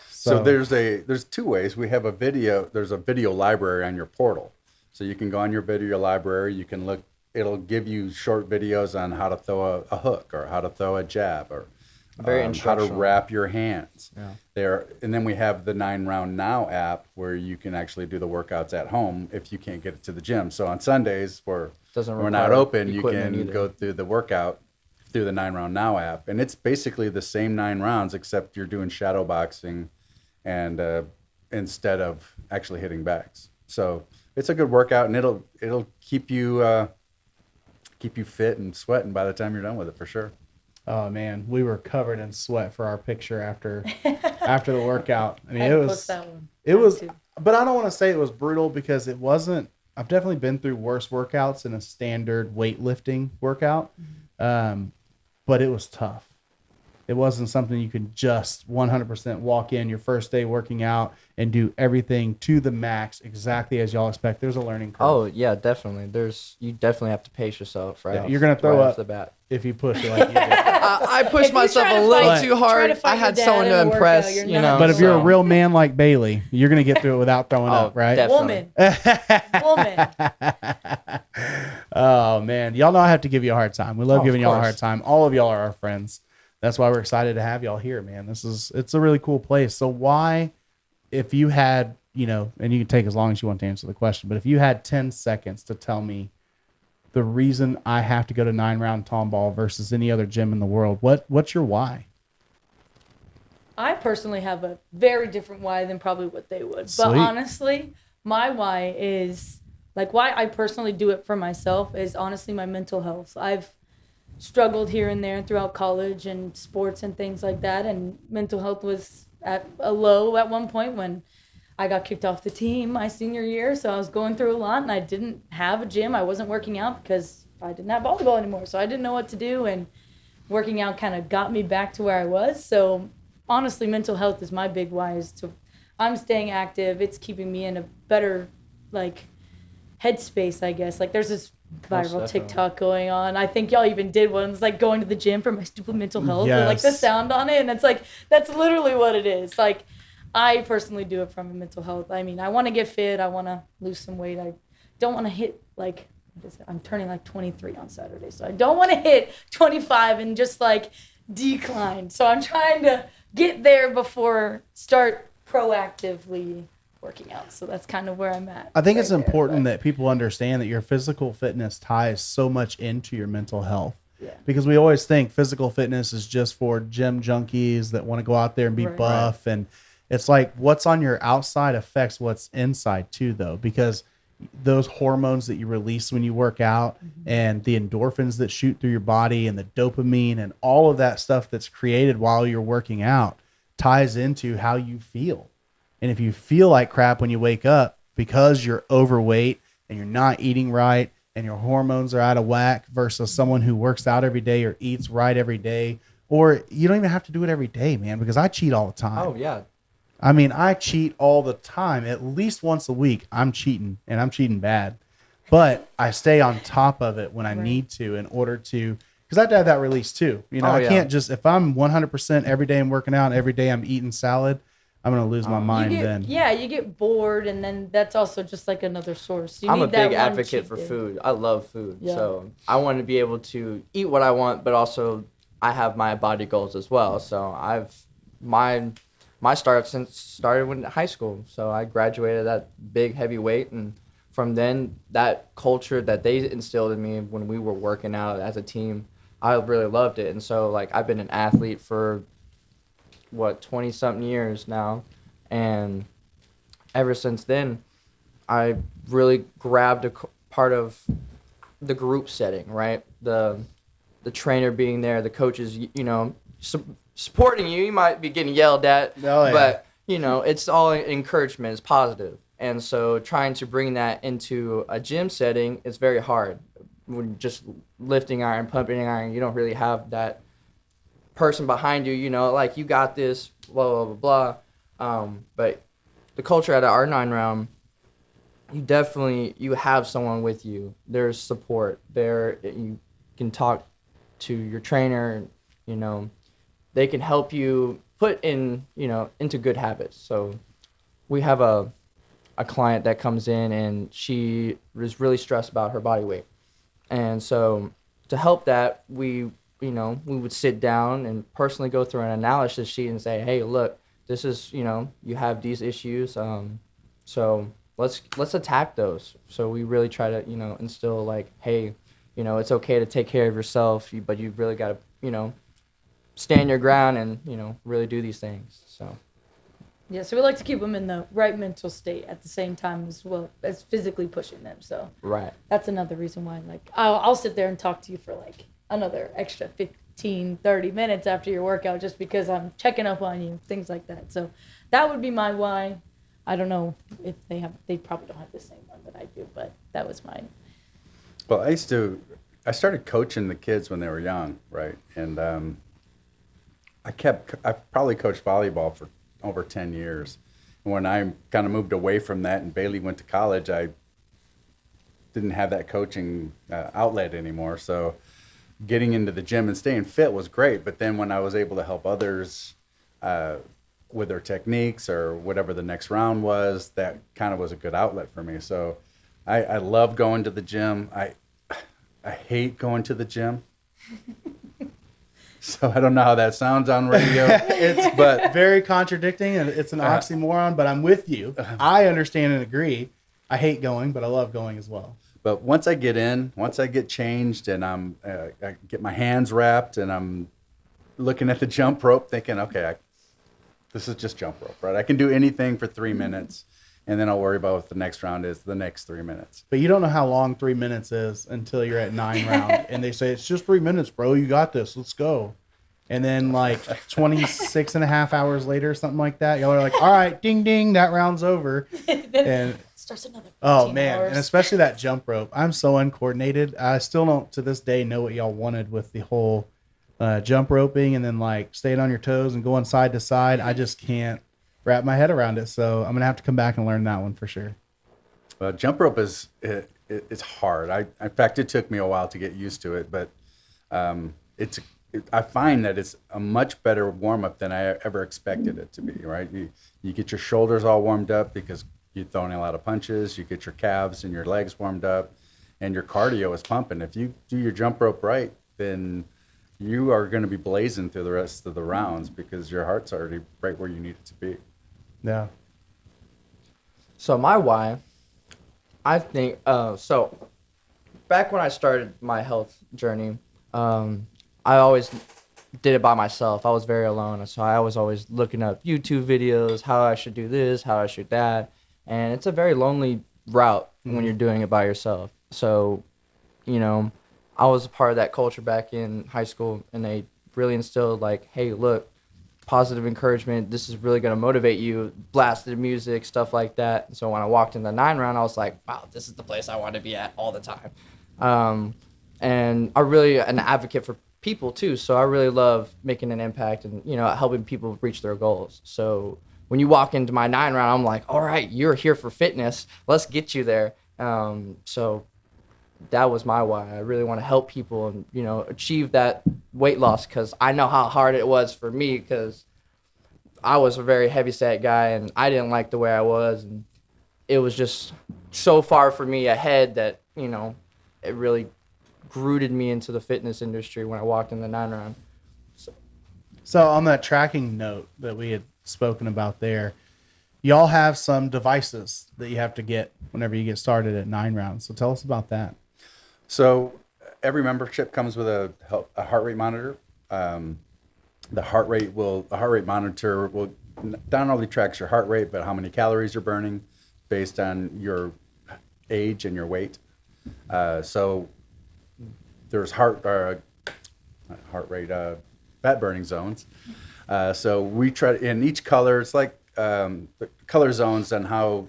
So there's 2 ways. We have there's a video library on your portal. So you can go on your video library, you can look, it'll give you short videos on how to throw a hook or how to throw a jab or Very how to instructional. wrap your hands. Yeah. And then we have the 9 Round Now app where you can actually do the workouts at home if you can't get it to the gym. So on Sundays we're not require open, you equipment can either. go through the workout through the 9 Round Now app. And it's basically the same 9 rounds except you're doing shadow boxing and instead of actually hitting bags. So it's a good workout, and it'll keep you fit and sweating by the time you're done with it for sure. Oh man, we were covered in sweat for our picture after the workout. I mean, I it had to was post that one. it was, Too. but I don't want to say it was brutal because it wasn't. I've definitely been through worse workouts in a standard weightlifting workout, but it was tough. It wasn't something you could just 100% walk in your first day working out and do everything to the max exactly as y'all expect. There's a learning curve. Oh yeah, definitely. You definitely have to pace yourself right. Yeah, off, you're gonna throw right up off the bat. if you push it like you did. I If pushed you myself try a to little fight- too try hard. to fight I had your someone dad to in a workout, impress. you're You not know. But if you're a So- real man like Bailey, you're gonna get through it without throwing Oh, up, right? definitely. Woman. Oh man, y'all know I have to give you a hard time. We love Oh, giving of y'all a course. hard time. All of y'all are our friends. That's why we're excited to have y'all here, man. It's a really cool place. So why, if you had, and you can take as long as you want to answer the question, but if you had 10 seconds to tell me the reason I have to go to 9 Round Tomball versus any other gym in the world, what's your why? I personally have a very different why than probably what they would. Sweet. But honestly, my why is like why I personally do it for myself is honestly my mental health. I've struggled here and there throughout college and sports and things like that, and mental health was at a low at one point when I got kicked off the team my senior year. So I was going through a lot, and I didn't have a gym. I wasn't working out because I didn't have volleyball anymore. So I didn't know what to do, and working out kind of got me back to where I was. So honestly, mental health is my big why. I'm staying active. It's keeping me in a better like headspace, I guess. Like there's this viral TikTok going on. I think y'all even did one. It's like going to the gym for my stupid mental health. Yes. Or like the sound on it, and it's like that's literally what it is. Like I personally do it from a mental health. I mean, I want to get fit. I want to lose some weight. I don't want to hit like I'm turning like 23 on Saturday, so I don't want to hit 25 and just like decline. So I'm trying to get there before start proactively working out. So that's kind of where I'm at. I think it's important that people understand that your physical fitness ties so much into your mental health. Yeah. Because we always think physical fitness is just for gym junkies that want to go out there and be buff. And it's like what's on your outside affects what's inside too, though, because those hormones that you release when you work out and the endorphins that shoot through your body and the dopamine and all of that stuff that's created while you're working out ties into how you feel. And if you feel like crap when you wake up because you're overweight and you're not eating right and your hormones are out of whack versus someone who works out every day or eats right every day, or you don't even have to do it every day, man, because I cheat all the time. Oh, yeah. I mean, I cheat all the time. At least once a week, I'm cheating, and I'm cheating bad. But I stay on top of it when I need to in order to, because I have to have that release too. You know, I can't just, if I'm 100% every day I'm working out, every day I'm eating salad, I'm going to lose my mind then. Yeah, you get bored, and then that's also just like another source. I'm a big advocate for food. I love food. Yeah. So I want to be able to eat what I want, but also I have my body goals as well. So my start started when high school. So I graduated that big heavy weight, and from then that culture that they instilled in me when we were working out as a team, I really loved it. And so like I've been an athlete for 20 something years now, and ever since then I really grabbed a part of the group setting, right? The trainer being there, the coaches, you know, supporting you. You might be getting yelled at, but you know, it's all encouragement. It's positive. And so trying to bring that into a gym setting is very hard. When just lifting iron, pumping iron, you don't really have that person behind you, you know, like you got this, blah, blah, blah, blah. But the culture at our 9-round, you have someone with you. There's support there. You can talk to your trainer, you know, they can help you put in, you know, into good habits. So we have a client that comes in and she was really stressed about her body weight. And so to help that, we would sit down and personally go through an analysis sheet and say, hey, look, this is, you know, you have these issues. So let's attack those. So we really try to, you know, instill like, hey, you know, it's okay to take care of yourself, but you've really got to, you know, stand your ground and, you know, really do these things. So. Yeah, so we like to keep them in the right mental state at the same time as well as physically pushing them. So that's another reason why, like, I'll sit there and talk to you for like another extra 15, 30 minutes after your workout just because I'm checking up on you, things like that. So that would be my why. I don't know if they probably don't have the same one that I do, but that was mine. Well, I started coaching the kids when they were young, right? And I probably coached volleyball for over 10 years. And when I kind of moved away from that and Bailey went to college, I didn't have that coaching outlet anymore. So getting into the gym and staying fit was great. But then when I was able to help others with their techniques or whatever the next round was, that kind of was a good outlet for me. So I love going to the gym. I hate going to the gym. So I don't know how that sounds on radio. It's but very contradicting, and it's an oxymoron, but I'm with you. I understand and agree. I hate going, but I love going as well. But once I get changed and I get my hands wrapped and I'm looking at the jump rope thinking, okay, This is just jump rope, right? I can do anything for 3 minutes, and then I'll worry about what the next round is the next 3 minutes. But you don't know how long 3 minutes is until you're at 9 round, and they say, it's just 3 minutes, bro. You got this. Let's go. And then like 26 and a half hours later, something like that, y'all are like, all right, ding, ding, that round's over. And Starts another 15 oh, man. hours. And especially that jump rope. I'm so uncoordinated. I still don't, to this day, know what y'all wanted with the whole jump roping and then like staying on your toes and going side to side. I just can't wrap my head around it. So I'm going to have to come back and learn that one for sure. Jump rope is it's hard. In fact, it took me a while to get used to it, but I find that it's a much better warm up than I ever expected it to be. Right, you get your shoulders all warmed up because you're throwing a lot of punches. You get your calves and your legs warmed up, and your cardio is pumping. If you do your jump rope right, then you are going to be blazing through the rest of the rounds because your heart's already right where you need it to be. Yeah. So my why, I think, so back when I started my health journey, I always did it by myself. I was very alone. So I was always looking up YouTube videos, how I should do this, how I should that. And it's a very lonely route when you're doing it by yourself. So, you know, I was a part of that culture back in high school, and they really instilled like, hey, look, positive encouragement. This is really going to motivate you. Blasted music, stuff like that. So when I walked in the 9 round, I was like, wow, this is the place I want to be at all the time. And I'm really an advocate for people too. So I really love making an impact and, you know, helping people reach their goals. So when you walk into my 9 round, I'm like, all right, you're here for fitness. Let's get you there. So that was my why. I really want to help people and, you know, achieve that weight loss, because I know how hard it was for me, because I was a very heavy set guy and I didn't like the way I was. And it was just so far for me ahead that, you know, it really rooted me into the fitness industry when I walked in the 9 round. So on that tracking note that we had spoken about there, y'all have some devices that you have to get whenever you get started at 9 rounds. So tell us about that. So every membership comes with a heart rate monitor. The heart rate monitor will not only tracks your heart rate, but how many calories you're burning based on your age and your weight. So there's heart rate, fat burning zones. So we try in each color. It's like the color zones on how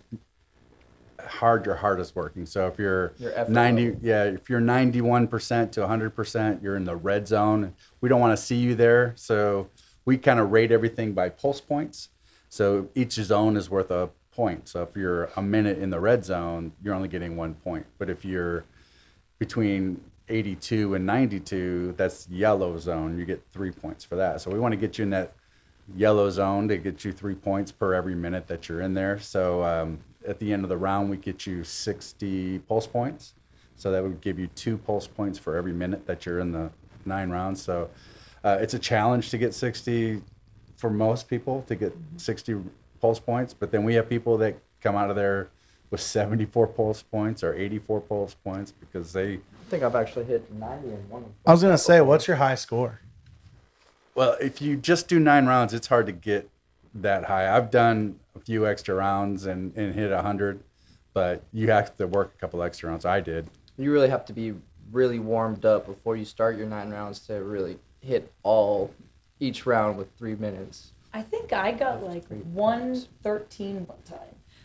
hard your heart is working. So if you're Your 90, if you're 91% to 100%, you're in the red zone. We don't want to see you there. So we kind of rate everything by pulse points. So each zone is worth a point. So if you're a minute in the red zone, you're only getting 1 point. But if you're between 82 and 92, that's yellow zone. You get 3 points for that. So we want to get you in that yellow zone to get you 3 points per every minute that you're in there. So at the end of the round, we get you 60 pulse points. So that would give you 2 pulse points for every minute that you're in the 9 rounds. So it's a challenge to get 60 for most people, to get 60 pulse points. But then we have people that come out of there with 74 pulse points or 84 pulse points because they... I think I've actually hit 90 in one. I was going to say, what's your high score? Well, if you just do 9 rounds, it's hard to get that high. I've done a few extra rounds and hit 100, but you have to work a couple extra rounds. I did. You really have to be really warmed up before you start your 9 rounds to really hit each round with 3 minutes. I think I got like 113 one time.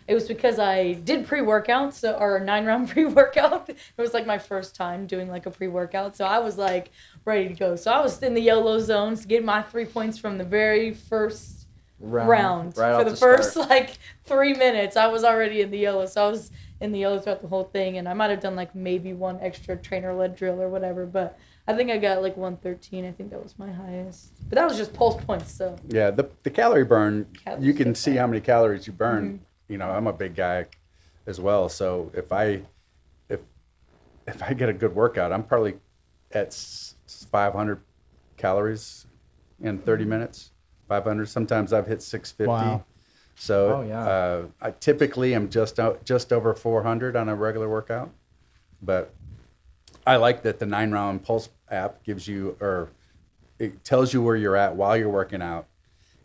It was because I did pre-workouts or a 9-round pre-workout. It was like my first time doing like a pre-workout. So I was like ready to go. So I was in the yellow zones to get my 3 points from the very first round. Right For off the the first start. like 3 minutes, I was already in the yellow. So I was in the yellow throughout the whole thing. And I might have done like maybe one extra trainer-led drill or whatever. But I think I got like 113. I think that was my highest. But that was just pulse points. So Yeah, the calorie burn, Calories you can get see that. how many calories you burn. Mm-hmm. You know, I'm a big guy as well. So if I get a good workout, I'm probably at 500 calories in 30 minutes. 500. Sometimes I've hit 650. Wow. So Oh, yeah. I typically am just over 400 on a regular workout. But I like that the 9-round Pulse app gives you, or it tells you where you're at while you're working out.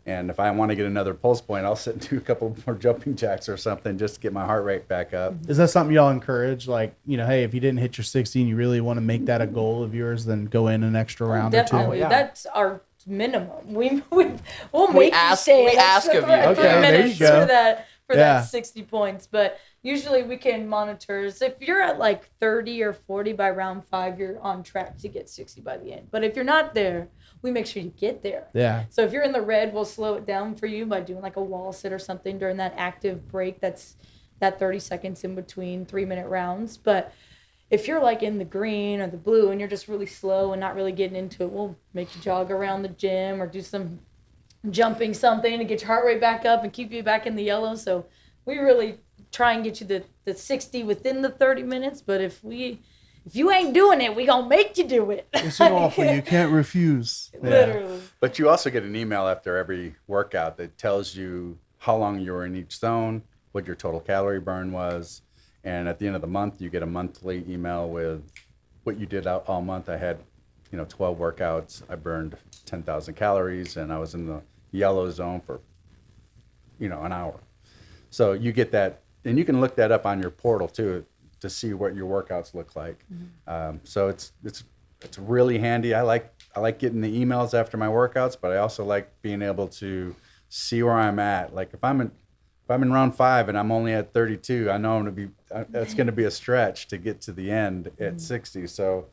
And if I want to get another pulse point, I'll sit and do a couple more jumping jacks or something just to get my heart rate back up. Is that something y'all encourage? Like, hey, if you didn't hit your 60 and you really want to make that a goal of yours, then go in an extra round or two. Definitely. Yeah. That's our minimum. We'll make ask- you stay we an ask extra of you. three Okay, there you minutes go. for Yeah. that 60 points. But usually we can monitor. So if you're at like 30 or 40 by round 5, you're on track to get 60 by the end. But if you're not there, we make sure you get there. Yeah. So if you're in the red, we'll slow it down for you by doing like a wall sit or something during that active break. That's that 30 seconds in between 3-minute rounds. But if you're like in the green or the blue and you're just really slow and not really getting into it, we'll make you jog around the gym or do some jumping something to get your heart rate back up and keep you back in the yellow. So we really try and get you the 60 within the 30 minutes. But if you ain't doing it, we gonna make you do it. It's an offer you can't refuse. Yeah. Literally. But you also get an email after every workout that tells you how long you were in each zone, what your total calorie burn was. And at the end of the month, you get a monthly email with what you did out all month. I had, 12 workouts. I burned 10,000 calories, and I was in the yellow zone for, an hour. So you get that, and you can look that up on your portal too to see what your workouts look like. So it's really handy. I like getting the emails after my workouts, but I also like being able to see where I'm at. Like if I'm in round 5 and I'm only at 32, I know that's going to be a stretch to get to the end at 60. So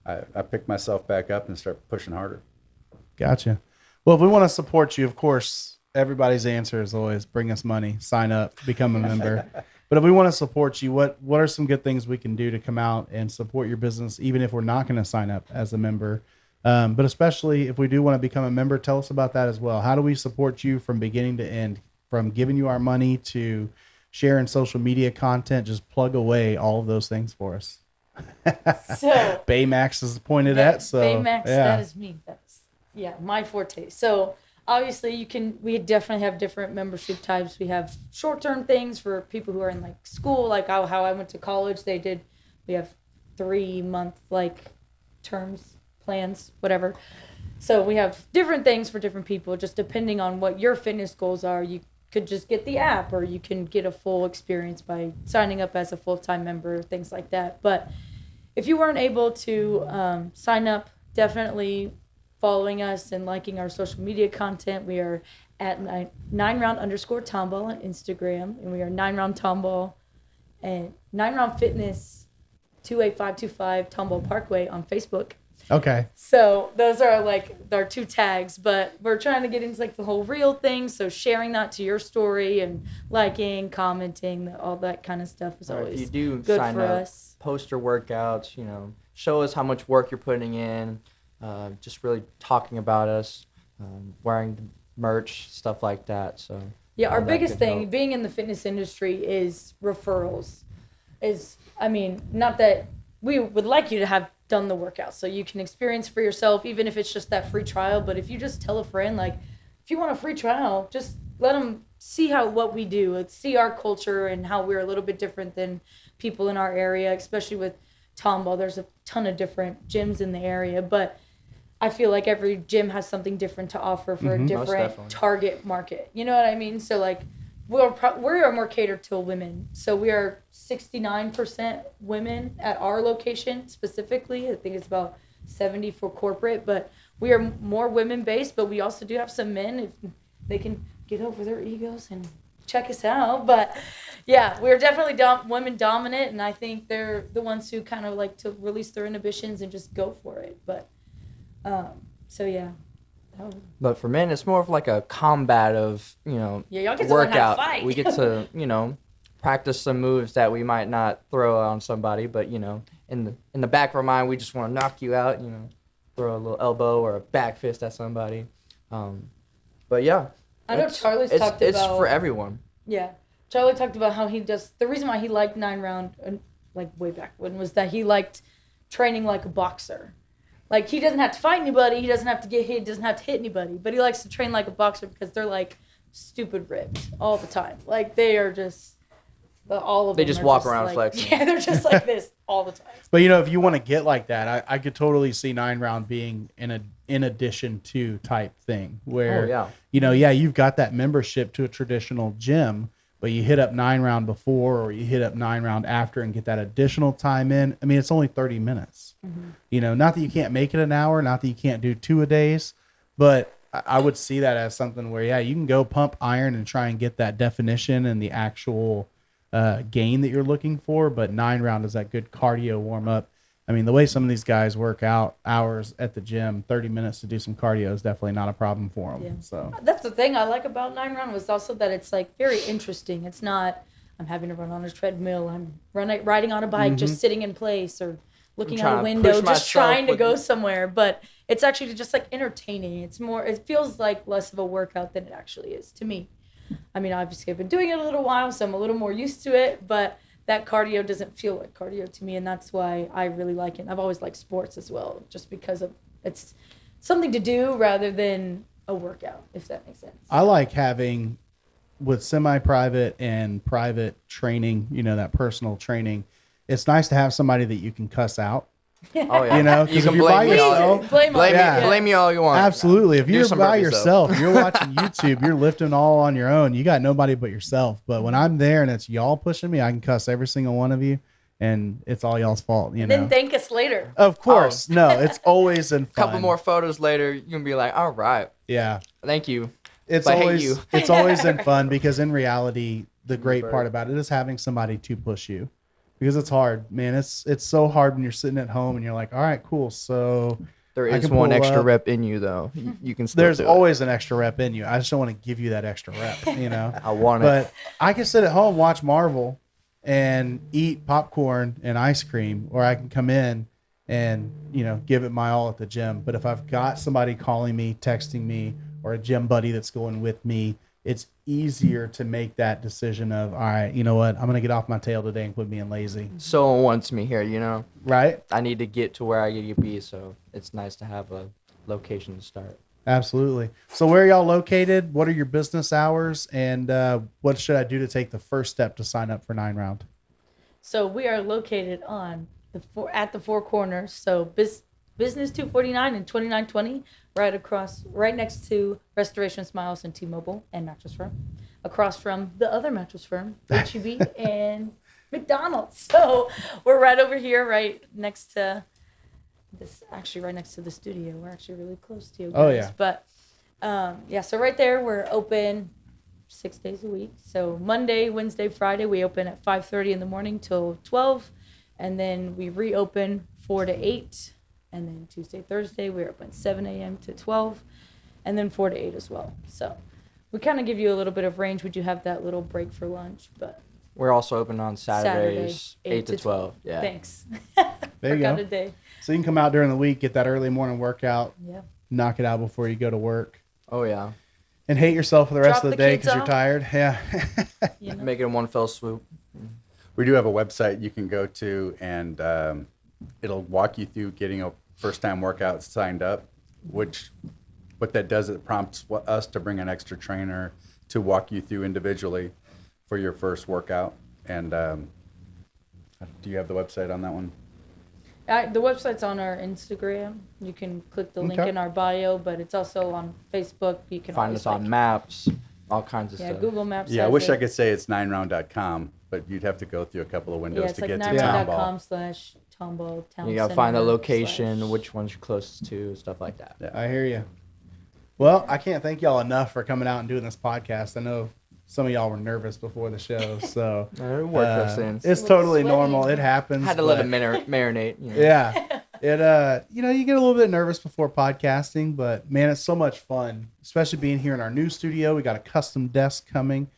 I pick myself back up and start pushing harder. Gotcha. Well, if we want to support you, of course, everybody's answer is always bring us money, sign up, become a member. But if we want to support you, what are some good things we can do to come out and support your business, even if we're not going to sign up as a member? But especially if we do want to become a member, tell us about that as well. How do we support you from beginning to end, from giving you our money to sharing social media content? Just plug away all of those things for us. So Baymax is pointed at. So Baymax, yeah. that is me. That's my forte. So obviously we definitely have different membership types. We have short-term things for people who are in like school, like how I went to college. We have 3-month like terms, plans, whatever. So we have different things for different people, just depending on what your fitness goals are. You could just get the app, or you can get a full experience by signing up as a full-time member, things like that. But if you weren't able to sign up, definitely following us and liking our social media content. We are at 9round_tomball on Instagram, and we are 9round tomball and 9round fitness 28525 Tomball Parkway on Facebook. Okay. So those are like our 2 tags, but we're trying to get into like the whole real thing. So sharing that to your story and liking, commenting, all that kind of stuff is Or always if you do good sign for up, us. post your workouts, show us how much work you're putting in, just really talking about us, wearing the merch, stuff like that. So Yeah, our all that biggest could thing help. being in the fitness industry is referrals. Not that we would like you to have done the workout so you can experience for yourself, even if it's just that free trial. But if you just tell a friend, like, if you want a free trial, just let them see what we do. Let's see our culture and how we're a little bit different than people in our area, especially with Tomball. There's a ton of different gyms in the area, but I feel like every gym has something different to offer for a Most different definitely. target market. You know what I mean? So like we're more catered to women. So we are 69% women at our location specifically. I think it's about 70 for corporate, but we are more women based, but we also do have some men if they can get over their egos and check us out. But yeah, we're definitely women dominant, and I think they're the ones who kind of like to release their inhibitions and just go for it. But so yeah. But for men, it's more of like a combat of, Yeah, y'all get to learn how to workout. fight. We get to, practice some moves that we might not throw on somebody, but, in the back of our mind, we just want to knock you out, throw a little elbow or a back fist at somebody. But yeah. I know Charlie's talked about... It's for everyone. Yeah. Charlie talked about how he just... The reason why he liked 9Round, like way back when, was that he liked training like a boxer. Like, he doesn't have to fight anybody. He doesn't have to get hit. Doesn't have to hit anybody. But he likes to train like a boxer because they're, like, stupid ripped all the time. Like, they are just All of They them just are walk around like, flexing. Yeah, they're just like this all the time. But if you want to get like that, I could totally see 9 Round being in addition to type thing where, you've got that membership to a traditional gym, but you hit up 9 Round before or you hit up 9 Round after and get that additional time in. I mean, it's only 30 minutes, not that you can't make it an hour, not that you can't do 2 a days, but I would see that as something where, you can go pump iron and try and get that definition and the actual gain that you're looking for, but 9 Round is that good cardio warm up. I mean, the way some of these guys work out hours at the gym, 30 minutes to do some cardio is definitely not a problem for them. Yeah. So that's the thing I like about 9 Round was also that it's like very interesting. It's not I'm having to run on a treadmill, I'm riding on a bike, just sitting in place or looking out a window, just trying to go somewhere. But it's actually just like entertaining. It's more. It feels like less of a workout than it actually is to me. I mean, obviously I've been doing it a little while, so I'm a little more used to it, but that cardio doesn't feel like cardio to me, and that's why I really like it. I've always liked sports as well, just because of it's something to do rather than a workout, if that makes sense. I like having, with semi-private and private training, that personal training, it's nice to have somebody that you can cuss out. Oh yeah, you can blame yourself. Blame me all you want. Absolutely. If you're by yourself, you're watching YouTube, you're lifting all on your own. You got nobody but yourself. But when I'm there and it's y'all pushing me, I can cuss every single one of you, and it's all y'all's fault. Then thank us later. Of course, no, it's always in fun. A couple more photos later, you can be like, all right, yeah, thank you. It's always in fun because in reality, the great part about it is having somebody to push you. Because it's hard, man. It's so hard when you're sitting at home and you're like, all right, cool. So there is one extra rep in you, though. You can still There's do always an extra rep in you. I just don't want to give you that extra rep, I want it. But I can sit at home, watch Marvel, and eat popcorn and ice cream, or I can come in and, give it my all at the gym. But if I've got somebody calling me, texting me, or a gym buddy that's going with me, it's easier to make that decision of, all right, you know what? I'm going to get off my tail today and quit being lazy. Someone wants me here, Right? I need to get to where I need to be, so it's nice to have a location to start. Absolutely. So where are y'all located? What are your business hours? And what should I do to take the first step to sign up for 9 Round? So we are located on at the Four Corners. So Business 249 and 2920, right next to Restoration Smiles and T-Mobile and Mattress Firm, across from the other mattress firm, H-E-B and McDonald's. So we're right over here, right next to the studio. We're actually really close to you guys. Oh, yeah. But so right there, we're open 6 days a week. So Monday, Wednesday, Friday, we open at 5:30 in the morning till 12, and then we reopen 4 to 8. And then Tuesday, Thursday, we're open 7 a.m. to 12, and then 4 to 8 as well. So we kind of give you a little bit of range. We do have that little break for lunch, but we're also open on Saturdays, 8 to 12. Yeah. Thanks. There you go. A day. So you can come out during the week, get that early morning workout, Yeah. knock it out before you go to work, Oh, yeah. and hate yourself for the rest Drop of the the day kids because you're off. tired. Yeah. Make it in one fell swoop. We do have a website you can go to, and it'll walk you through getting a first-time workout signed up, what that does, it prompts us to bring an extra trainer to walk you through individually for your first workout. And do you have the website on that one? The website's on our Instagram. You can click the link Okay. in our bio, but it's also on Facebook. You can Find always, us on maps, all kinds of stuff. Google Maps. Yeah, I has wish I it. could say it's 9round.com, but you'd have to go through a couple of Yeah, windows it's to like get to Tomball. 9round.com/Tomball Town You gotta find the Center location, / which one's you're closest to, stuff like that. Yeah. I hear you. Well, I can't thank y'all enough for coming out and doing this podcast. I know some of y'all were nervous before the show, so It worked us in. it's totally Sweaty. normal. It happens. Had to let but- it marinate. Yeah. It you get a little bit nervous before podcasting, but man, it's so much fun, especially being here in our new studio. We got a custom desk coming.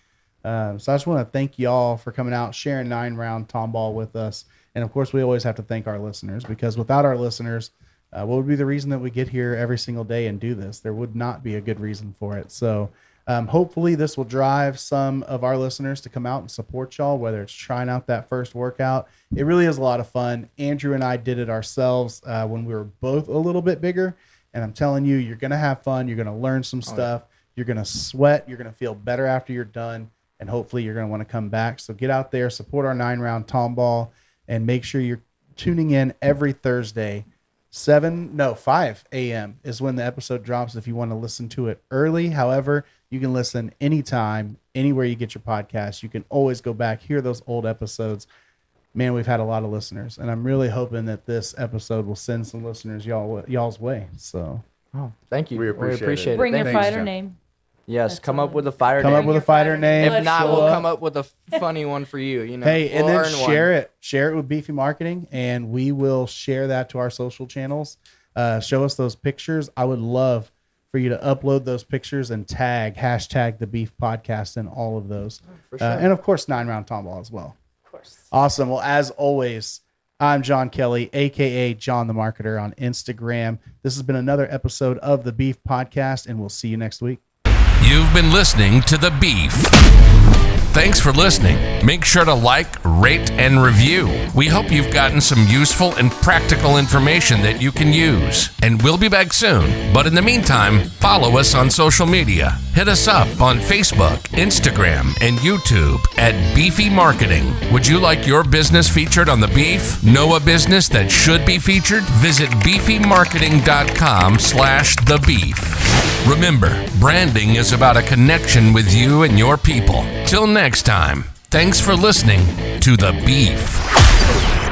So I just want to thank y'all for coming out, sharing 9-round Tomball with us. And of course, we always have to thank our listeners, because without our listeners, what would be the reason that we get here every single day and do this? There would not be a good reason for it. So hopefully this will drive some of our listeners to come out and support y'all, whether it's trying out that first workout. It really is a lot of fun. Andrew and I did it ourselves when we were both a little bit bigger. And I'm telling you, you're going to have fun. You're going to learn some stuff. You're going to sweat. You're going to feel better after you're done. and hopefully you're going to want to come back. So get out there, support our 9-round Tomball, and make sure you're tuning in every Thursday. 5 a.m. is when the episode drops if you want to listen to it early. However, you can listen anytime, anywhere you get your podcast. You can always go back, hear those old episodes. Man, we've had a lot of listeners, and I'm really hoping that this episode will send some listeners y'all's way. So, Oh, thank you. We appreciate it. Bring your Thanks. fighter John. name. Yes, That's come all. up with a fighter come name. up with a fighter name. If not, show we'll up. come up with a funny one for you. You know. Hey, and We'll then earn share one. it. Share it with Beefy Marketing, and we will share that to our social channels. Show us those pictures. I would love for you to upload those pictures and hashtag the Beef Podcast in all of those. For sure. And of course, 9-round Tomball as well. Of course. Awesome. Well, as always, I'm John Kelly, aka John the Marketer on Instagram. This has been another episode of the Beef Podcast, and we'll see you next week. You've been listening to The Beef. Thanks for listening. Make sure to like, rate, and review. We hope you've gotten some useful and practical information that you can use. And we'll be back soon. But in the meantime, follow us on social media. Hit us up on Facebook, Instagram, and YouTube at Beefy Marketing. Would you like your business featured on The Beef? Know a business that should be featured? Visit beefymarketing.com/thebeef. Remember, branding is about a connection with you and your people. Till next time, thanks for listening to The Beef.